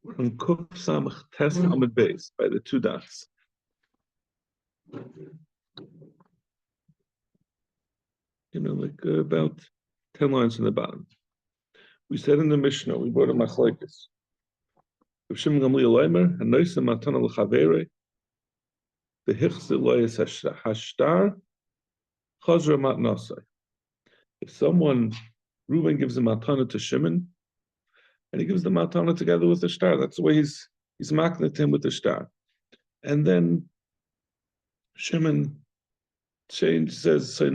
On Kuf Samach Tes Amid Base by the two dots. Like about 10 lines from the bottom. We said in the Mishnah, we brought a machlekes. If Shimon Gamliel Leimer, and Noisa Matana L'Chavere, the Hichse Loyes Hashtar, Chazra Matnasai. If someone, Reuben gives a matana to Shimon, and he gives the matana together with the star, that's the way he's makneh him with the star. And then Shimon says, he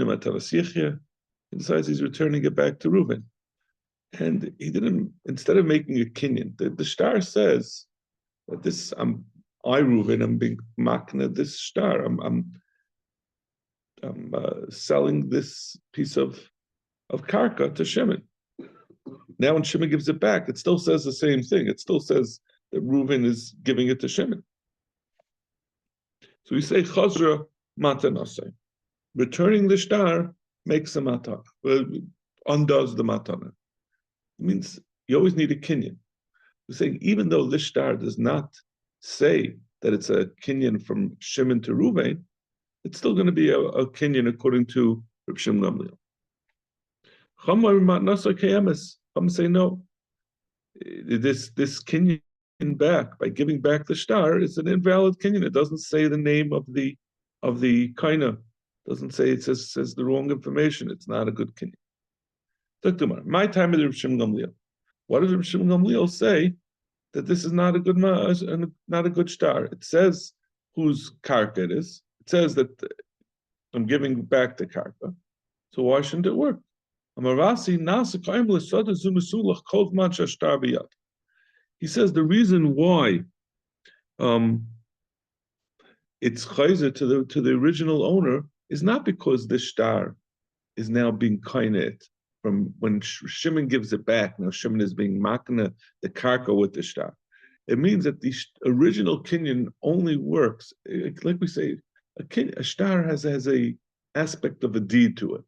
decides he's returning it back to Reuben. And he didn't, instead of making a kinyan, the star says that this, Reuben, I'm being makneh this star. I'm selling this piece of karka to Shimon. Now when Shimon gives it back, it still says the same thing. It still says that Reuben is giving it to Shimon. So we say chazra matanaseh. Returning the star makes a matana, undoes the matana. It means you always need a kinyan. We're saying even though this star does not say that it's a kinyan from Shimon to Reuben, it's still going to be a kinyan according to Reb Shimon Gamliel. Chum say no. This kinyan back by giving back the star is an invalid kinyan. It doesn't say the name of the kaina. Doesn't say, it says the wrong information. It's not a good kinyan. My time is Reb Shimon Gamliel. What does Reb Shimon Gamliel say? That this is not a good star. It says whose karka it is. It says that I'm giving back the karka. So why shouldn't it work? He says the reason why it's chayzer to the original owner is not because this star is now being kainet from when Shimon gives it back. Now Shimon is being makna the karka with the star. It means that the original kinyan only works, like we say, a star has a aspect of a deed to it.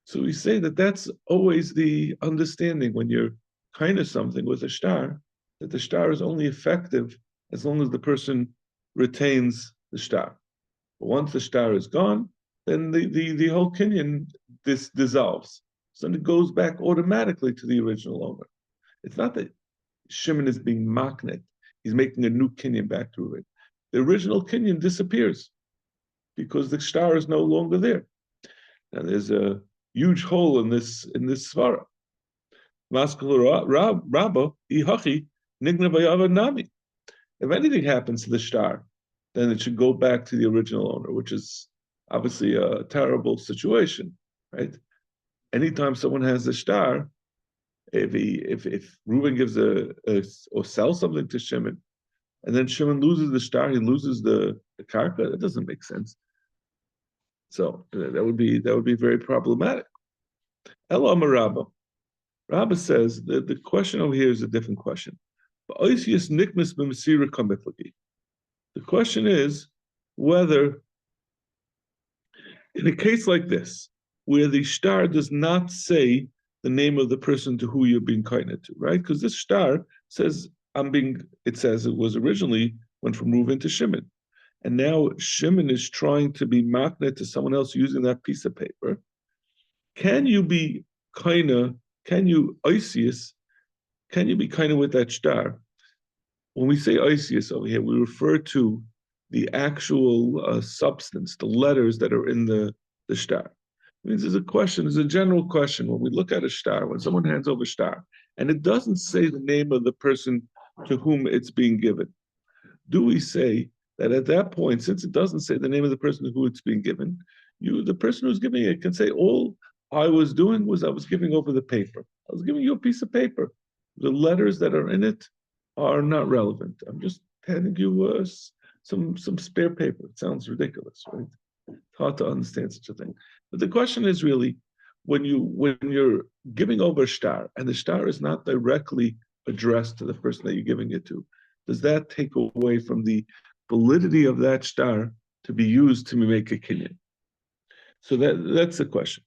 So we say that that's always the understanding when you're kind of something with a star, that the star is only effective as long as the person retains the star. But once the star is gone, then the whole kinyan dissolves. So then it goes back automatically to the original owner. It's not that Shimon is being maknet. He's making a new kinyan back to it. The original kinyan disappears because the star is no longer there. Now there's a huge hole in this svara. If anything happens to the star, then it should go back to the original owner, which is obviously a terrible situation, right? Anytime someone has a star, if Reuben gives or sells something to Shimon, and then Shimon loses the star, he loses the karka, that doesn't make sense. So that would be very problematic. Elo Amar Rabba. Rabba says that the question over here is a different question. The question is whether, in a case like this, where the star does not say the name of the person to who you're being kinded to, right? Because this star says it says it was originally went from Reuven to Shimon. And now Shimon is trying to be maknet to someone else using that piece of paper. Can you be with that star? When we say Isius over here, we refer to the actual substance, the letters that are in the star. It means there's a general question when we look at a star, when someone hands over a star, and it doesn't say the name of the person to whom it's being given. Do we say that at that point, since it doesn't say the name of the person to who it's being given, the person who's giving it can say, all I was doing was I was giving over the paper. I was giving you a piece of paper. The letters that are in it are not relevant. I'm just handing you some spare paper. It sounds ridiculous, right? It's hard to understand such a thing. But the question is really, when you're giving over a star, and the star is not directly addressed to the person that you're giving it to, does that take away from the validity of that star to be used to make a kinyan? So that's the question.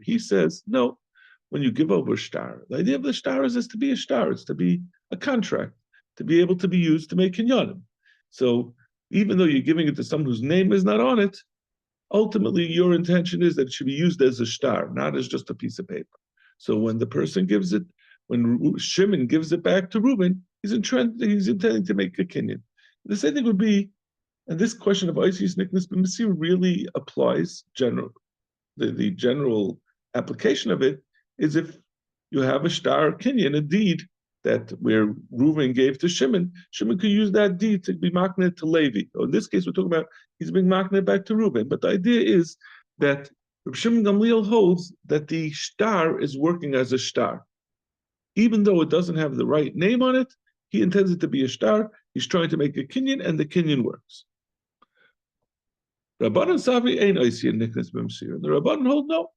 He says, no, when you give over a star, the idea of the star is to be a star, it's to be a contract, to be able to be used to make kinyanim. So even though you're giving it to someone whose name is not on it, ultimately your intention is that it should be used as a star, not as just a piece of paper. So when the person gives it, when Shimon gives it back to Reuben, he's intending to make a kinyan. The same thing would be, and this question of Isis Nickness B'Masir really applies general. The general application of it is if you have a star kinyan, a deed that where Reuven gave to Shimon, Shimon could use that deed to be makneh to Levi. So in this case, we're talking about he's being makneh back to Reuven. But the idea is that Shimon Gamliel holds that the star is working as a star. Even though it doesn't have the right name on it, he intends it to be a star. He's trying to make a kinyan, and the kinyan works. Rabbanan Savi ain't Oisian Nickness B'Masir. The Rabbanan hold no.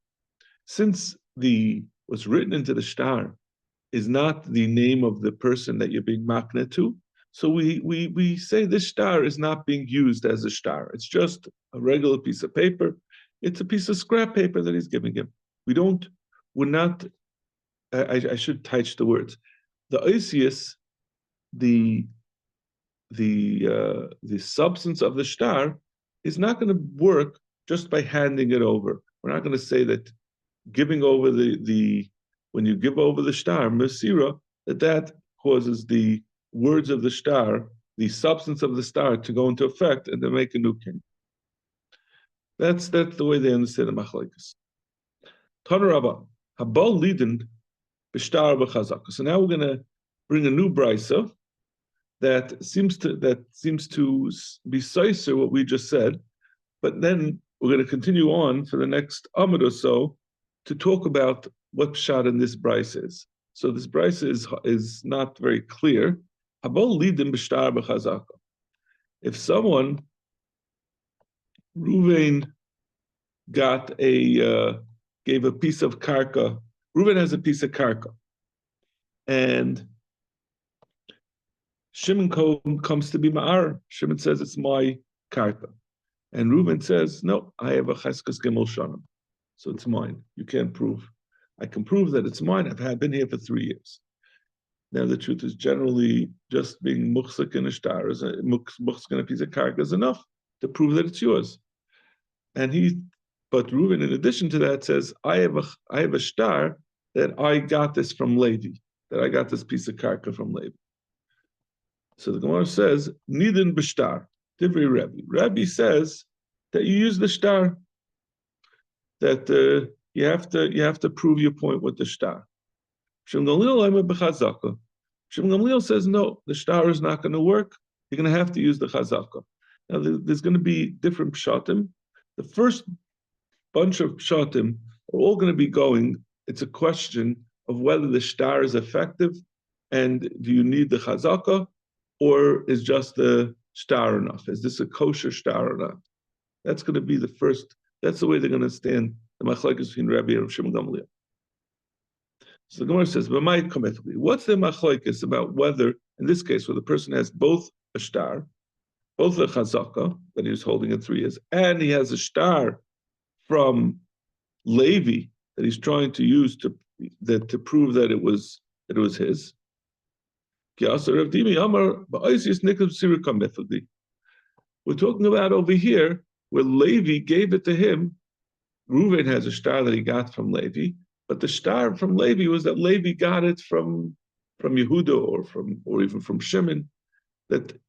Since what's written into the star is not the name of the person that you're being makneh to, so we say this star is not being used as a star. It's just a regular piece of paper. It's a piece of scrap paper that he's giving him. We're not, I should touch the words. The Oisius, the substance of the star is not going to work just by handing it over. We're not going to say that giving over when you give over the star, Masira, that causes the words of the star, the substance of the star, to go into effect and to make a new king. That's the way they understand the machlokes. Tana Rabba, Habal Lidin b'shtar b'chazaka. So now we're going to bring a new brisa that seems to be sicer what we just said, but then we're going to continue on for the next amud or so to talk about what pshat in this brisa is. So this brisa is not very clear. Habol lidim b'shtar b'chazaka. If someone, Ruvain gave a piece of karka. Reuven has a piece of karka, and Shimon comes to be ma'ar. Shimon says it's my karka, and Reuven says no, I have a cheskas gimel shanim, so it's mine. You can't prove. I can prove that it's mine. I've been here for 3 years. Now the truth is, generally, just being muchzik in a star is muchzik in a piece of karka is enough to prove that it's yours. But Reuven, in addition to that, says, I have a star that I got this from Levi, that I got this piece of karka from Levi. So the Gemara says, Nidin b'shtar, Divrei Rebbe. Rebbe says that you use the star, that you have to prove your point with the star. Shimon Gamliel says, no, the star is not going to work. You're going to have to use the chazaka. Now, there's going to be different pshatim. The first bunch of pshatim are all going to be going. It's a question of whether the star is effective, and do you need the chazaka, or is just the star enough? Is this a kosher star or not? That's going to be the first. That's the way they're going to stand the machlokes between Rabbi and Shimon Gamliel. So the Gemara says, what's the machlokes about whether, in this case, where the person has both a star, both a chazaka that he was holding in 3 years, and he has a star from Levi that he's trying to use to prove that it was his. We're talking about over here where Levi gave it to him. Reuven has a star that he got from Levi, but the star from Levi was that Levi got it from Yehuda or even from Shimon. That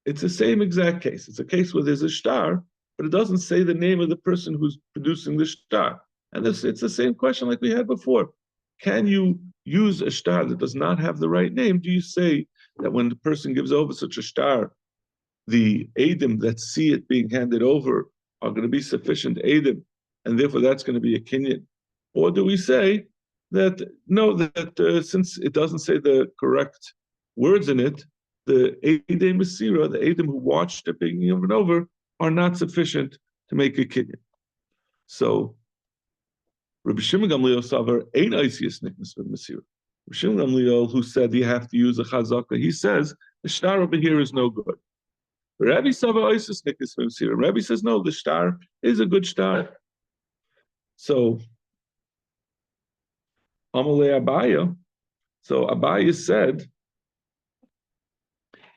it's the same exact case. It's a case where there's a star, but it doesn't say the name of the person who's producing the star. And it's the same question like we had before. Can you use a star that does not have the right name? Do you say that when the person gives over such a star, the Eidim that see it being handed over are going to be sufficient Eidim, and therefore that's going to be a kinyan? Or do we say that no, that since it doesn't say the correct words in it, the Eidim Masira, the Eidim who watched it being given over, are not sufficient to make a kinyan? So Rabbi Shimon Gamliel Savar ain't Isius Nickness with Masira. Rabbi Shimon Gamliel, who said you have to use a chazaka, he says the star over here is no good. Rabbi Savar Isius Nickness with Masira. Rabbi says no, the star is a good star. So Amalei Abaya. So Abaya said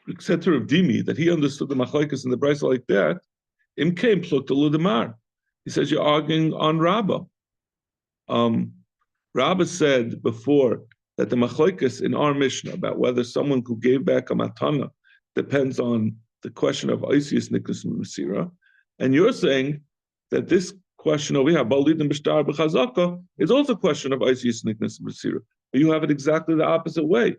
to Rav Dimi that he understood the machlokes in the brisa like that. Im came plukta ludamar. He says you're arguing on Rabbah. Rabbah said before that the machlokes in our Mishnah about whether someone who gave back a matana depends on the question of Isis Nikus Masira, and you're saying that this question over here, Balidim B'Shtar B'Chazaka, is also a question of Isis Nikus Masira. You have it exactly the opposite way.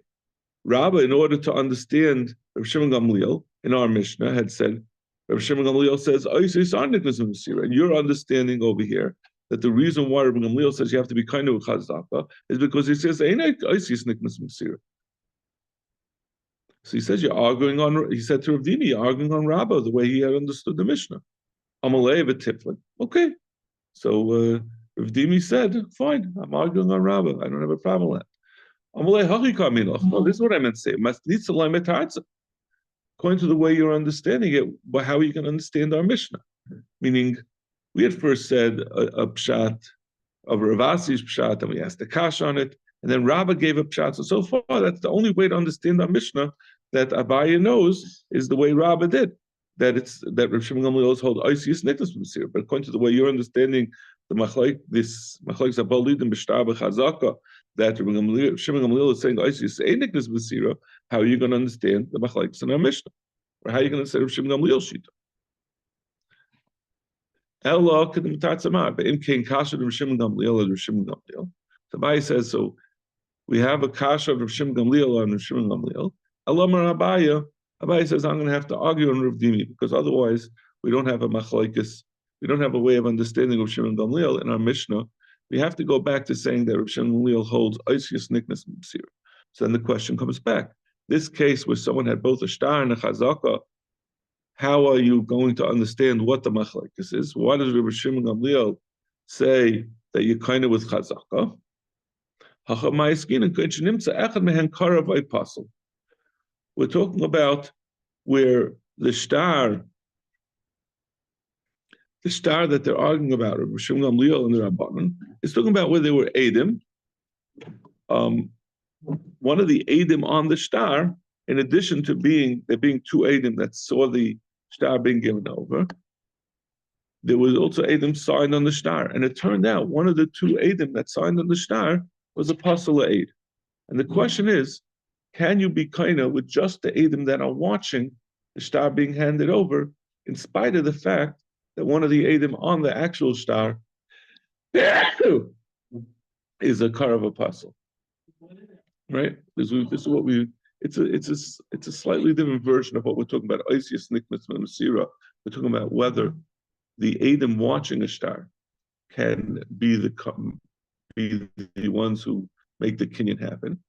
Rabbah, in order to understand Rav Shimon Gamliel in our Mishnah, had said, Rav Shimon Gamliel says, Isis are Nikus Masira, and you're understanding over here that the reason why Rabbi Gamliel says you have to be kind of chazaka is because he says, Isis Nikus Masira. So he says you're arguing on. He said to Rav Dini, you're arguing on Rabbah the way he had understood the Mishnah. Amalei v'tiflin. Okay, so Rav Dini said, fine, I'm arguing on Rabbah. I don't have a problem with that. Amalei hachika minach. No, this is what I meant to say. According to the way you're understanding it, but how are you going to understand our Mishnah? Meaning, we had first said a pshat of Ravasi's pshat, and we asked the kash on it, and then Rabbah gave a pshat. So far, that's the only way to understand our Mishnah that Abaya knows is the way Rabbah did. That Rav Shimon Gamliel hold Isis Nikus Masir. But according to the way you're understanding the machlok, this machlok Zabalidim B'Shtar B'Chazaka, that Rav Shimon Gamliel is saying Isis Nikus Masir, how are you going to understand the machlokes in our Mishnah? Or how are you going to say Rav Shimon Gamliel Shita? Ella Kedim Tatzamar, but in King Kasha Rav Shimon Gamliel and Rav Shimon Gamliel. So Abaya says, so we have a kasha of Rav Shimon Gamliel on Rav Shimon Gamliel. Elamar Abaya. Abaya says, I'm going to have to argue on Rav Dimi because otherwise we don't have a machlokes. We don't have a way of understanding Rav Shimon Gamliel in our Mishnah. We have to go back to saying that Rav Shimon Gamliel holds Isis Nikus Masir. So then the question comes back. This case where someone had both a shtar and a chazaka, how are you going to understand what the machlokes is? Why does Rav Shimon Gamliel say that you're kind of with chazaka? We're talking about where the star that they're arguing about, Rav Shimon Gamliel and the Rabbanan, is talking about where they were Eidim. One of the Eidim on the star, in addition to there being two Eidim that saw the star being given over, there was also Eidim signed on the star. And it turned out one of the two Eidim that signed on the star was a Pasala Eid. And the question is, can you be kind of with just the Eidim that are watching the star being handed over, in spite of the fact that one of the Eidim on the actual star is a Karav Apostle? Right? This is what it's a slightly different version of what we're talking about. Isis Nikmas Masira. We're talking about whether the Eidim watching a star can be the ones who make the kinyan happen.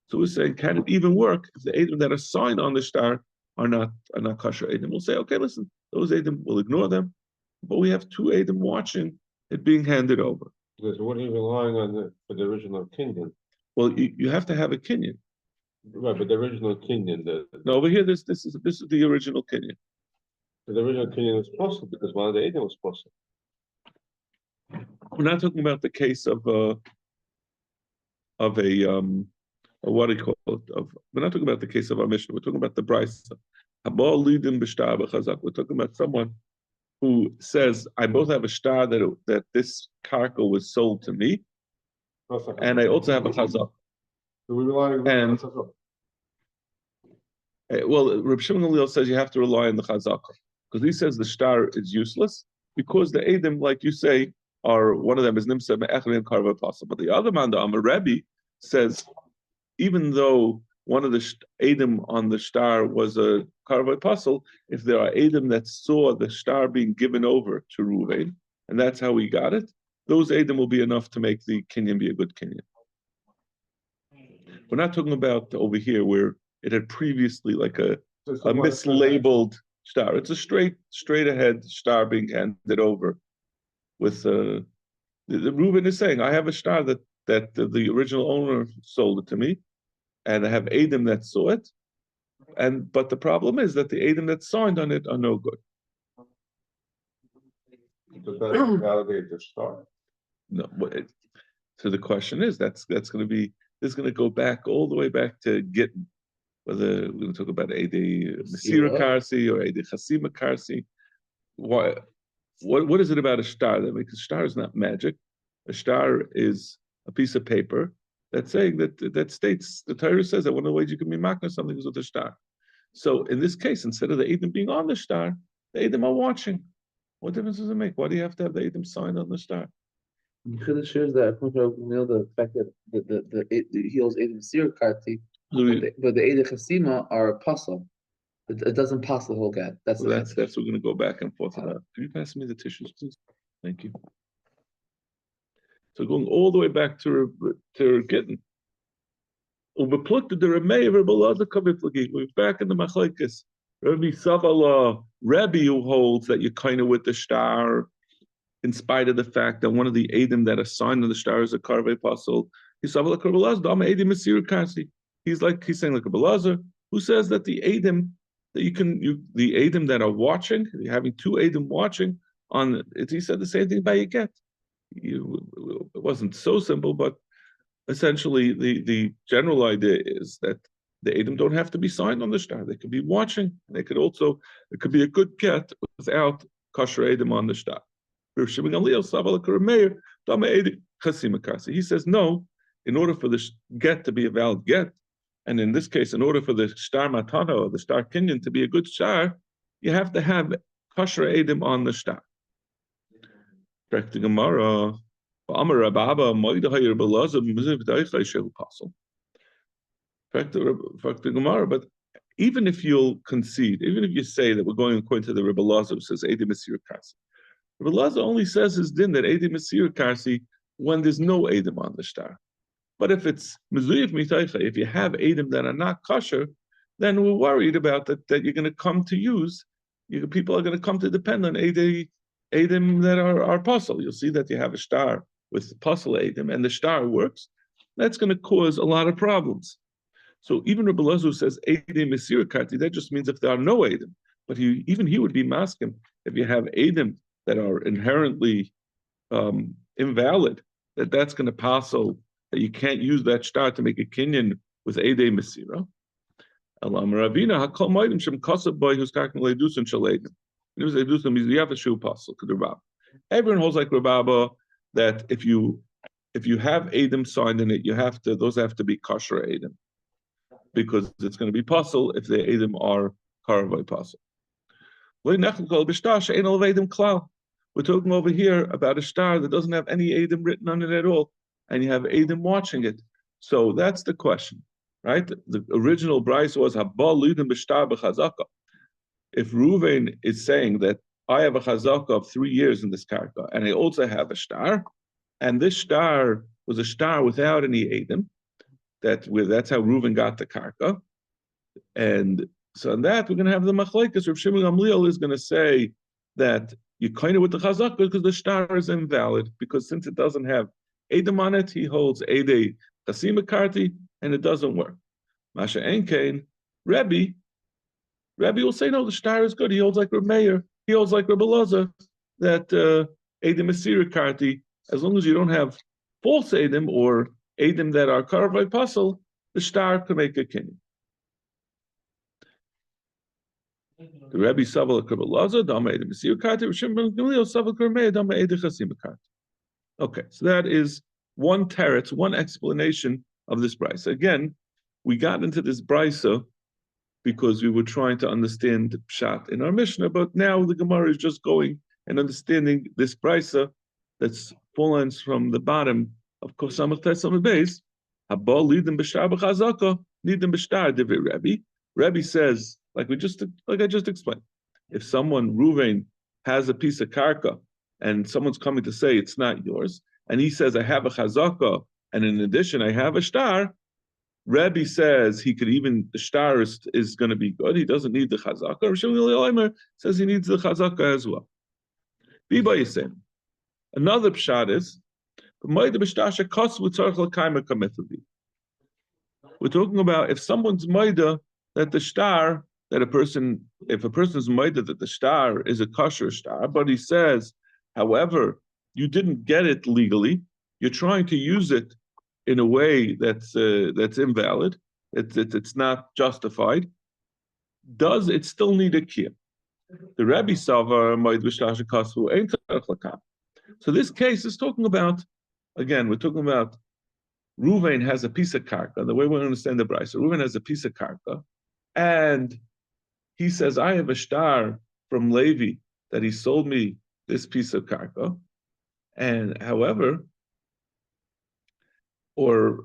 So we're saying, can it even work if the Eidim that are signed on the star are not kosher Eidim? We'll say, okay, listen, those Eidim, we'll ignore them, but we have two Eidim watching it being handed over. So what are you relying on for the original kinyan? Well, you have to have a kinyan. Right, but the original kinyan. No, over here, this is the original kinyan. So the original kinyan was possible because one of the Eidim was possible. We're not talking about the case of a what do you call it? We're not talking about the case of our Mishnah. We're talking about the Brisa. We're talking about someone who says, I both have a star that this cargo was sold to me, and I also have a chazak. So we rely on well, Reb Shimon Gamliel says you have to rely on the chazak because he says the star is useless because the Eidim, like you say, are one of them is Nimsa Me'echri and Karva Apostle. But the other man, the Amar Rebbe, says even though one of the Eidim on the star was a Karva Apostle, if there are Eidim that saw the star being given over to Ruvain, and that's how he got it, those Eidim will be enough to make the kinyan be a good kinyan. We're not talking about over here where it had previously like a mislabeled star. It's a straight ahead star being handed over. With the Reuben is saying, I have a star that the original owner sold it to me, and I have Eidim that saw it, but the problem is that the Eidim that signed on it are no good. Does that validate the star? No, So the question is, that's going to be, this is going to go back all the way back to Gittin, whether we're going to talk about Ede Masira Karsi or Ede Chasima Karsi. What is it about a star that makes a star is not magic? A star is a piece of paper that's saying that states, the Torah says that one of the ways you can be makna something is with a star. So in this case, instead of the Edom being on the star, the Edom are watching. What difference does it make? Why do you have to have the Edom signed on the star? Chiddush shares that the fact that the heels Edom Sir Karti, but the Edom Chasima are apostle. It doesn't pass the whole get. That's we're going to go back and forth about. Can you pass me the tissues, please? Thank you. So going all the way back to Gittin. We're back in the machlekes. Rabbi Savala, Rabbi who holds that you're kind of with the star, in spite of the fact that one of the Edom that are signed on the star is a Karvei apostle. He's saying like a Belazar, who says that the Edom that the Edom that are watching, you're having two Edom watching on it. He said the same thing by you get. It wasn't so simple, but essentially the general idea is that the Edom don't have to be signed on the star. They could be watching. They could also, it could be a good get without kosher Edom on the star. He says no, in order for the get to be a valid get, and in this case, in order for the star matana or the star kinyan to be a good star, you have to have kosher Edom on the star. Back to Gemara. Bava, Gemara, but even if you'll concede, even if you say that we're going according to the Rebbe Lazar who says Edi Masir Karsi, Rebbe Lazar only says his din that Edi Masir Karsi when there's no Edom on the star. But if it's Mezuyev Mitaycha, if you have Edom that are not kosher, then we're worried about that you're going to come to use, people are going to come to depend on Edom that are apostle. You'll see that you have a star with apostle Edom and the star works. That's going to cause a lot of problems. So even Rebbe Lazar says Edom Masir Karti, that just means if there are no Edom. But even he would be masking if you have Edom that are inherently invalid, that's going to apostle, that you can't use that star to make a kinyan with Edom Masira. Alam Ravina Hakol Maidim Shem Kasab Boy who's talking Ledusin Shaledim. It was Ledusin means you have a shoe apostle, everyone holds like Rababa that if you have Edom signed in it, those have to be kosher Edom, because it's going to be possible if the Edom are karavai possible. We're talking over here about a star that doesn't have any Edom written on it at all, and you have Edom watching it. So that's the question, right? The original Bryce was Habal Lidim B'Shtar B'Chazaka. If Reuven is saying that I have a chazaka of 3 years in this karka, and I also have a star, and this star was a star without any Edom, that's how Reuven got the karka, and so on that we're going to have the machlekes. Rav Shimon Gamliel is going to say that you kind of with the chazaka because the star is invalid, because since it doesn't have Edom on it, he holds Ede Chasima Karti, and it doesn't work. Masha Enkain, Rebbe will say no, the star is good. He holds like Reb Meir. He holds like Rebbe Lazar that Edom Masir Karti, as long as you don't have false Edom or Edom that are karavai puzzle, the star can make a kinyan. The Rebbe Saval Rebbe Lazar, Dama Edom Masir Karti, Rishim Ben Gamliel Saval Rebbe Meir, Dama Ede Chasima Karti. Okay, so that is one teretz, one explanation of this brisa. Again, we got into this brisa because we were trying to understand the pshat in our Mishnah, but now the Gemara is just going and understanding this brisa that's fallen from the bottom of Kosamach Tesam Beis. Habal lidim b'shtar b'chazaka, lidim b'shtar divrei Rebbe. Rebbe says, like I just explained, if someone Ruvain has a piece of karka and someone's coming to say it's not yours, and he says I have a chazaka, and in addition I have a star, Rebbe says he could even, the star is going to be good. He doesn't need the chazaka. Rav Shimon Gamliel says he needs the chazaka as well. Biba Yisem. Another pshat is, we're talking about if someone's maida that the star, if a person's maida that the star is a kosher star, but he says, however, you didn't get it legally, you're trying to use it in a way that's invalid, it's not justified, does it still need a kiyum? The Rebbe Sava might wish to ain't. So this case is talking about, again, we're talking about Ruvain has a piece of karka. The way we understand the Brisa, Ruvain has a piece of karka, and he says, I have a star from Levi that he sold me this piece of karka. And however, or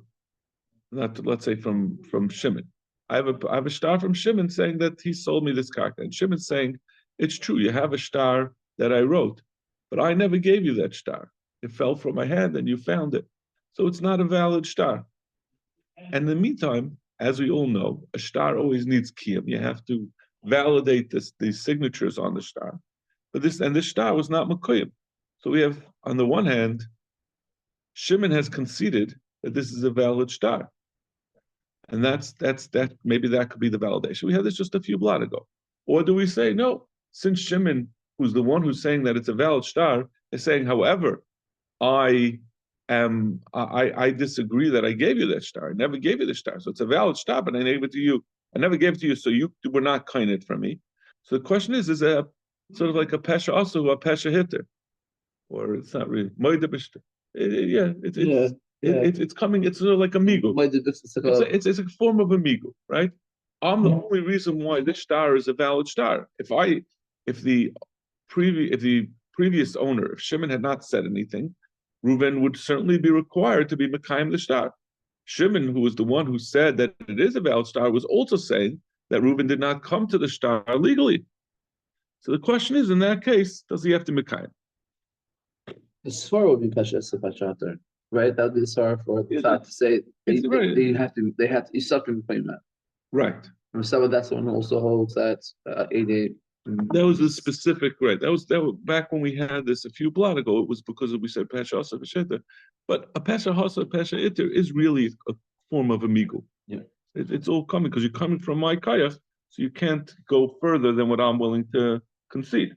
not, let's say from Shimon. I have a star from Shimon saying that he sold me this karka. And Shimon's saying, it's true, you have a star that I wrote, but I never gave you that star. It fell from my hand and you found it. So it's not a valid star. And in the meantime, as we all know, a star always needs kiyum. You have to validate these signatures on the star. But this star was not makuyim. So we have, on the one hand, Shimon has conceded that this is a valid star. And that's maybe that could be the validation. We had this just a few blot ago. Or do we say, no, since Shimon, who's the one who's saying that it's a valid star, is saying, however, I disagree that I gave you that star. I never gave you the star. So it's a valid star, but I gave it to you. I never gave it to you, so you were not kind it from me. So the question is a sort of like a pesha also, a pesha hitter? Or it's not really. It's coming, it's sort of like a migu. It's a form of a migu, right? I'm the only reason why this star is a valid star. If the previous owner, if Shimon had not said anything, Reuven would certainly be required to be Mekayim the star. Shimon, who was the one who said that it is a valid star, was also saying that Reuven did not come to the star legally. So the question is, in that case, does he have to Mekayim? The svar would be pesha, right? That would be the svar for the fact to say they have to you suffer from that. Right. And some that's one also holds that 88. That was a specific, right? That was back when we had this a few blot ago. It was because we said pesha hasa v'sheta, but a pesha hasa pesha iter is really a form of a migu. Yeah, it's all coming because you're coming from my kayach, so you can't go further than what I'm willing to concede.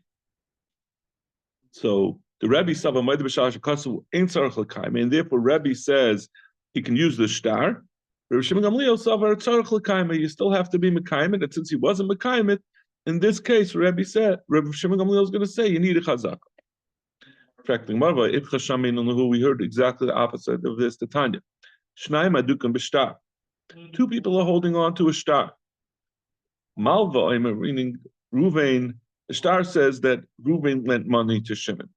So the Rebbe Sava Maida B'Shalash Kasu ain't Tzarech L'Kaim, and therefore Rebbe says he can use the star. Rebbe Shimon Gamliel Sava Tzarech L'Kaim, you still have to be Mekayim, and since he wasn't Mekayim, in this case, Rebbe Shimon Gamliel is going to say you need a chazaka. Tracting Marva, if Chashamin we heard exactly the opposite of this. The Tanya, Shnaim Adukim B'Shtar. Two people are holding on to a star. Malva, meaning Ruvain. The star says that Reuven lent money to Shimon.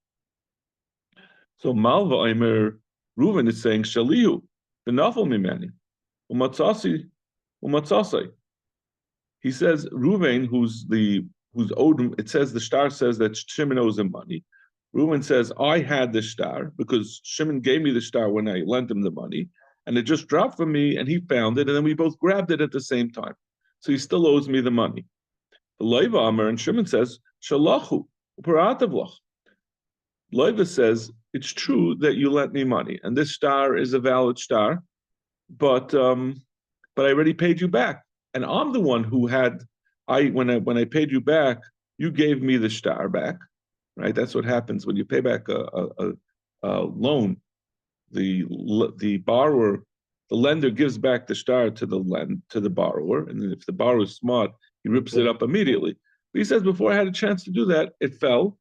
So Malva Aimer, Reuven is saying, Shalihu, Benafal Mimani, Umatsasi. He says, Reuven, who's owed him, it says the star says that Shimon owes him money. Reuven says, I had the star because Shimon gave me the star when I lent him the money, and it just dropped from me, and he found it, and then we both grabbed it at the same time. So he still owes me the money. Leiva Amar, and Shimon says, Shalachu, Uparatavlach. Leiva says, it's true that you lent me money, and this star is a valid star, but I already paid you back. And I'm the one who when I paid you back, you gave me the star back, right? That's what happens when you pay back a loan. The borrower, the lender gives back the star to the borrower, and then if the borrower is smart, he rips it up immediately. But he says, before I had a chance to do that, it fell.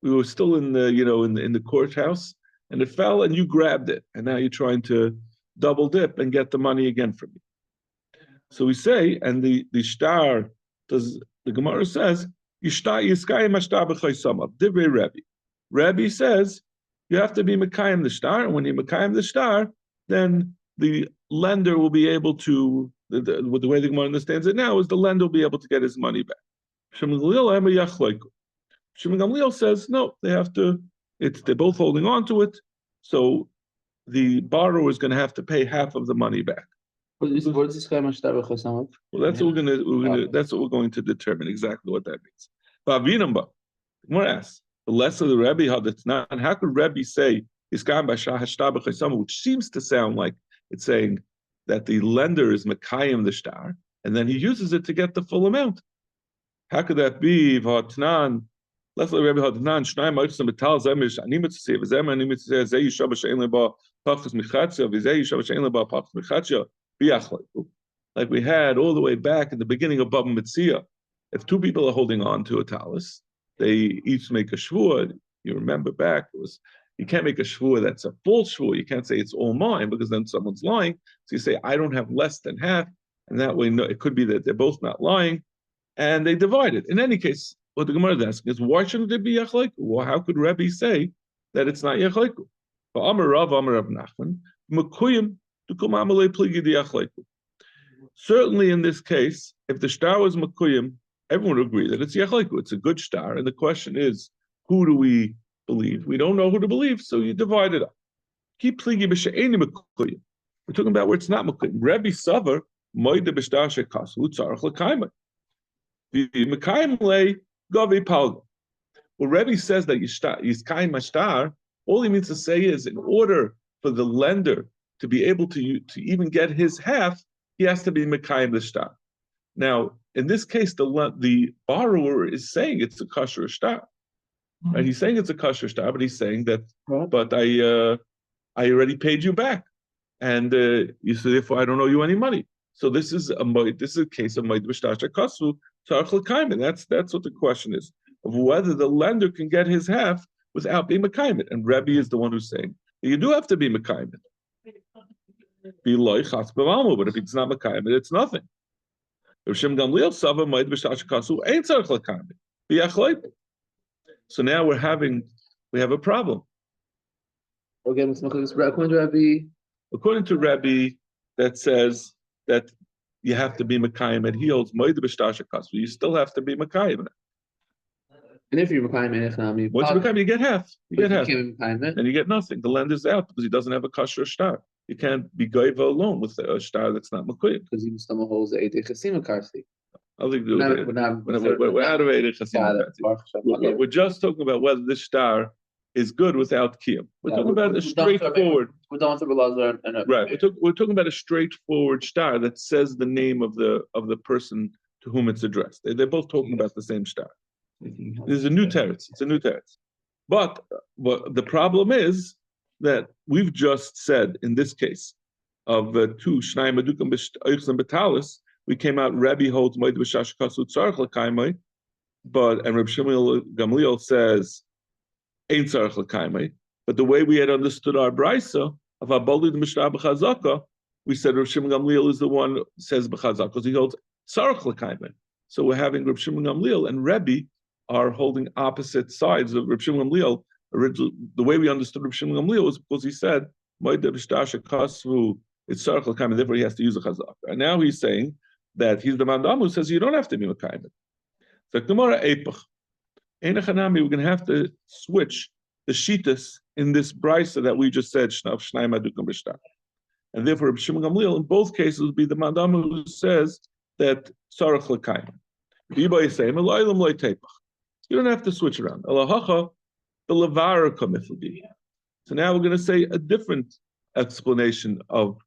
We were still in the courthouse, and it fell, and you grabbed it, and now you're trying to double dip and get the money again from me. So we say, and the star the Gemara says, Rabbi says you have to be Mekayim the star, and when you Mekayim the star, then the lender will be able to, the way the Gemara understands it now, is the lender will be able to get his money back. Shimon Gamliel says, no, they have to, they're both holding on to it, so the borrower is going to have to pay half of the money back. What is this guy? Well, that's what that's what we're going to determine exactly what that means. But Gemara asks, the less of the Rebbe Hadatnan, how could Rebbe say which seems to sound like it's saying that the lender is Mekayim the star, and then he uses it to get the full amount. How could that be? Let's let Rabbi Hadanan Shnai Ma'atzim Betal Zemish Animet Tzei V'Zem Animet Tzei Zeh Yishav Shein Leba Pachas Michatzia V'Zeh Yishav Shein Leba Pachas Michatzia B'Yachleiku. Like we had all the way back in the beginning of Bava Metzia, if two people are holding on to a talus, they each make a shvua. You remember back, you can't make a shvua that's a false shvua. You can't say it's all mine because then someone's lying. So you say I don't have less than half, and that way, no, it could be that they're both not lying, and they divide it. In any case, what the Gemara is asking is, why shouldn't it be yachleiku? Well, how could Rebbe say that it's not yachleiku? Amar Rav Nachman, Mekuyim tukum amalei pligi di yachleiku. Certainly, in this case, if the star was mekuyim, everyone would agree that it's yachleiku. It's a good star, and the question is, who do we believe? We don't know who to believe, so you divide it up. Keep pligi b'she'eni mekuyim. We're talking about where it's not mekuyim. Rebbe Savar moide b'shtar shekasu tzarich l'kaimah. V'mekayim lei gavi palga. Well, Rebbe says that yiskayim mashtar. All he means to say is, in order for the lender to be able to even get his half, he has to be mekayim the shtar. Now, in this case, the borrower is saying it's a kosher shtar. Right? He's saying it's a kosher shtar, but he's saying that, but I already paid you back, and you said therefore I don't owe you any money. So this is a case of moed b'shtar shekasu tzarich l'kaim. That's what the question is, of whether the lender can get his half without being mekayim. And Rebbe is the one who's saying you do have to be mekayim. But if it's not mekayim, it's nothing. So now we have a problem. According to Rebbe, that says that you have to be mekayim, and he holds moed b'shtar shekasu. You still have to be mekayim. And if you're mekayim, once you mekayim, you get half. You get half, and you get nothing. The lender's out because he doesn't have a kosher shtar. You can't be goiva alone with a shtar that's not mekuyim. Because he still holds the Eidei Chesima Karsi. I think we're out of Eidei Chesima Karsi. We're just talking about whether this shtar is good without kiyum. We're talking about a straightforward. We're done with Belazar and right. We're talking about a straightforward shtar that says the name of the person to whom it's addressed. They're both talking about the same shtar. There's a new teretz. It's a new teretz. But the problem is that we've just said in this case of two shnai madukam b'oichzim betalis, we came out Rebbe holds moed b'shtar shekasu tzarich l'kaimai, and Reb Shmuel Gamliel says ein tzarich l'kaimai. But the way we had understood our brisa of abalid mishtar b'chazaka, we said Reb Shmuel Gamliel is the one who says b'chazaka because he holds tzarich l'kaimai. So we're having Reb Shmuel Gamliel and Rebbe are holding opposite sides of Reb Shmuel Gamliel. Originally, the way we understood Reb Shmuel Gamliel was because he said moed b'shtar shekasu it's tzarich l'kaimai, therefore he has to use a chazaka. And now he's saying that he's the mandam who says you don't have to be mekayim. So Gemara Eipach, Einachanami, we're going to have to switch the shitas in this brisa that we just said shnai madukam b'shtar, and therefore Reb Shimon Gamliel in both cases would be the mandam who says that tzarich l'kaimai. V'yiba yisayim eloilam loy teipach. You don't have to switch around. Elahacha the levara kamiflagi. So now we're going to say a different explanation of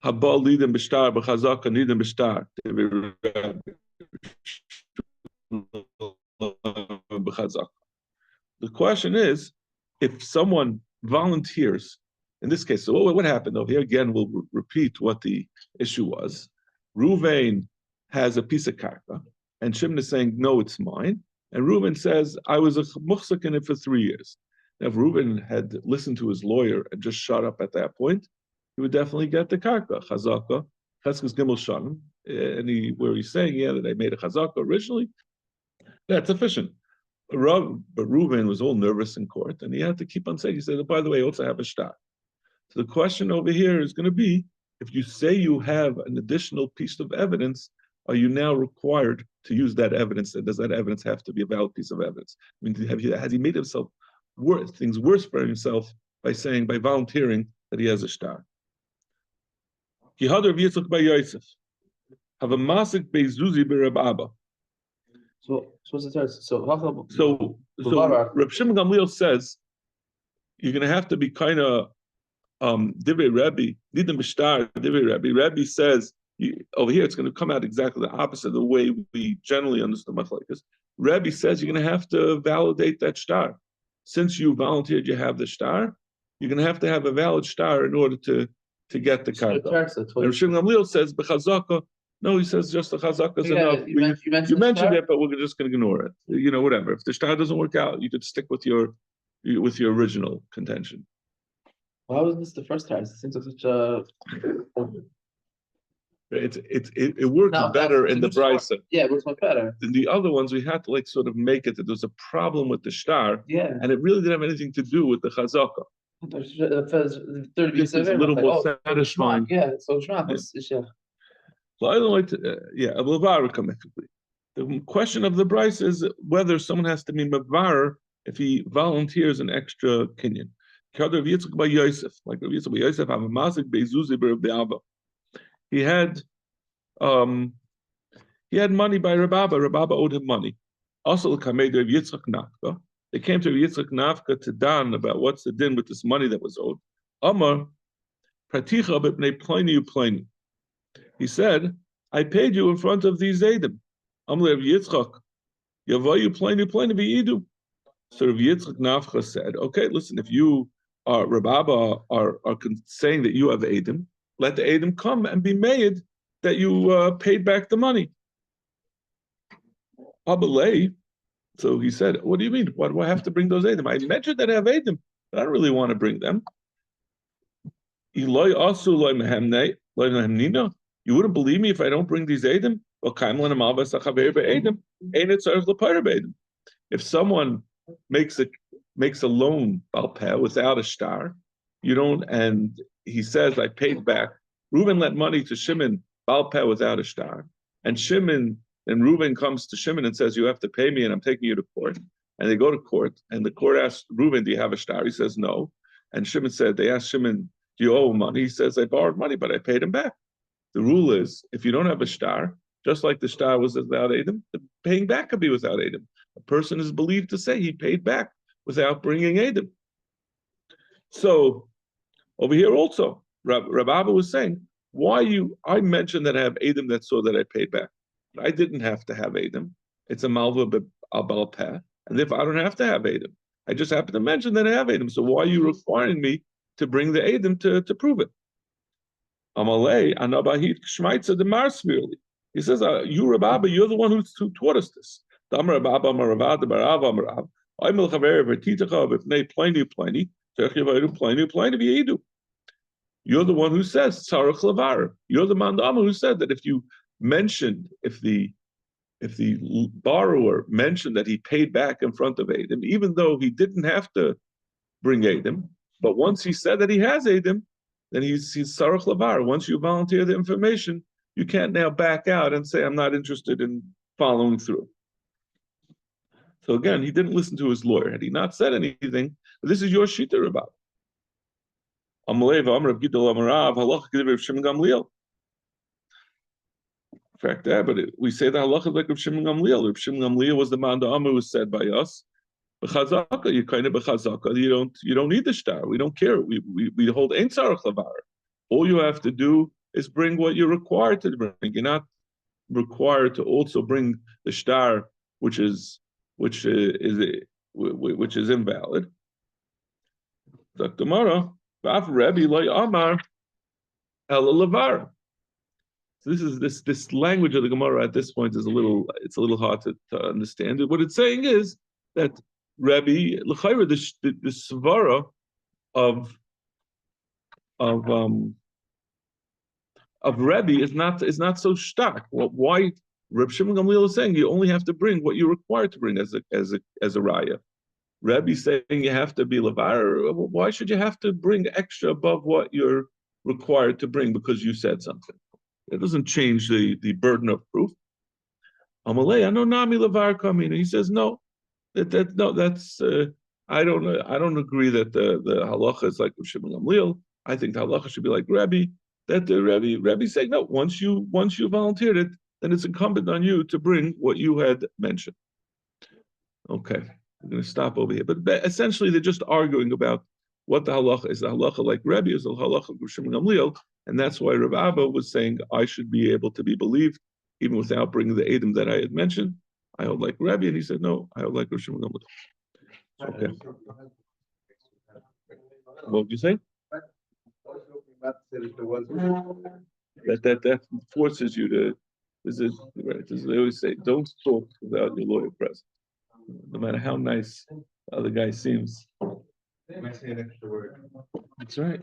Habal lidim b'shtar b'chazaka nidim b'shtar. The question is, if someone volunteers, in this case, so what happened over here? Again, we'll repeat what the issue was. Ruvain has a piece of karka, and Shimon is saying, no, it's mine. And Reuben says, I was a muhsik in it for 3 years. Now, if Reuben had listened to his lawyer and just shut up at that point, he would definitely get the karka, chazaka, cheskes gimel shanim, and where he's saying, yeah, that I made a chazaka originally, that's sufficient. But Reuben was all nervous in court, and he had to keep on saying, he said, by the way, I also have a shtar. So the question over here is going to be, if you say you have an additional piece of evidence, are you now required to use that evidence? And does that evidence have to be a valid piece of evidence? I mean, has he made himself things worse for himself by volunteering that he has a shtar? Kihadar v'yitzuk by Yosef. Have a masik bezuzi b'Reb So what's the third? So Reb Shimon Gamliel says you're going to have to be kind of divrei Rebbe, nidim b'shtar divrei Rebbe. Rebbe says over here it's going to come out exactly the opposite of the way we generally understand machlekes. Rebbe says you're going to have to validate that star. Since you volunteered, you have the star. You're going to have a valid star in order to get the karka. And Shimon Gamliel says b'chazaka. No, he says just the chazaka is enough. You mentioned it, but we're just going to ignore it. Whatever. If the star doesn't work out, you could stick with your original contention. Why wasn't this the first time? It seems like such a. It works better in the brisa. Yeah, it works much better. In the other ones, we had to sort of make it that there was a problem with the star. Yeah. And it really didn't have anything to do with the chazaka. This is a little more satisfying. Yeah, so shmak. The question of the brisa is whether someone has to be mavar if he volunteers an extra kinyan. Like Rav Yitzchak by Yosef, have a mazik bezuzi Bava. He had money by Rababa. Rababa owed him money. Also, Rav Yitzchak Nafka. They came to Rav Yitzchak Nafka to Dan about what's the din with this money that was owed. Amar praticha b'pnei pliny upliny. He said, I paid you in front of these Eidim. Amar Rav Yitzchak, yavayu pliny pliny v'yidu. So Rav Yitzchak Nafka said, okay, listen, if you are Rababa are saying that you have Eidim, let the Eidim come and be made that you paid back the money. Abalei. So he said, what do you mean? Why do I have to bring those Eidim? I mentioned that I have Eidim, but I don't really want to bring them. You wouldn't believe me if I don't bring these Eidim? If someone makes a loan without a star, you don't, and he says, I paid back. Reuben lent money to Shimon Balpeh without a star. And Reuben comes to Shimon and says, you have to pay me and I'm taking you to court. And they go to court and the court asks Reuben, do you have a star? He says, no. And Shimon said, they asked Shimon, do you owe money? He says, I borrowed money, but I paid him back. The rule is, if you don't have a star, just like the star was without Adam, the paying back could be without Adam. A person is believed to say he paid back without bringing Adam. So over here also, Rababa was saying, I mentioned that I have Adam that saw that I paid back. But I didn't have to have Adam. It's a malva abal peh, and if I don't have to have Adam, I just happen to mention that I have Adam. So why are you requiring me to bring the Adam to prove it? Amalei anabahit shmaitza demar smirli. He says, you Rababa, you're the one who taught us this. Damar Rababa maravad barav amarav. I mil chaver vertitacha v'fnei pliny pliny terchivayu pliny pliny v'yedu. You're the one who says tzarach lavar. You're the mandama who said that if the borrower mentioned that he paid back in front of Adam, even though he didn't have to bring Adam, but once he said that he has Adam, then he's tzarach lavar. Once you volunteer the information, you can't now back out and say, I'm not interested in following through. So again, he didn't listen to his lawyer. Had he not said anything, this is your shita about. In fact, but we say the halacha like Rav Shimon Gamliel. Rav Shimon Gamliel was the man the Amma who said by us, "B'chazaka, you kind of b'chazaka. You don't need the star. We don't care. We hold ein tzarach lavar. All you have to do is bring what you're required to bring. You're not required to also bring the star, which is invalid." The Gemara, Bava Rebbe loy amar ela lavar. So this language of the Gemara at this point is a little hard to understand. What it's saying is that Rebbe l'chayra the svara of Rebbe is not so stark. Why Reb Shimon Gamliel is saying you only have to bring what you're required to bring as a raya. Rebbe saying you have to be lavar. Why should you have to bring extra above what you're required to bring because you said something? It doesn't change the burden of proof. Amalei, I know nami lavar kamina. He says no. I don't agree that the halacha is like Shimon Gamliel. I think the halacha should be like Rebbe. That the Rebbe saying no. Once you volunteered it, then it's incumbent on you to bring what you had mentioned. Okay, I'm going to stop over here. But essentially, they're just arguing about what the halacha is. The halacha like Rebbe is the halacha of Shimon Gamliel, and that's why Rav Abba was saying I should be able to be believed even without bringing the Edom that I had mentioned. I hold like Rabbi, and he said, no, I hold like Rosh Hashanah. Okay. What did you say? That forces you to. Right? They always say, don't talk without your lawyer present, no matter how nice the other guy seems. May I say an extra word? That's right.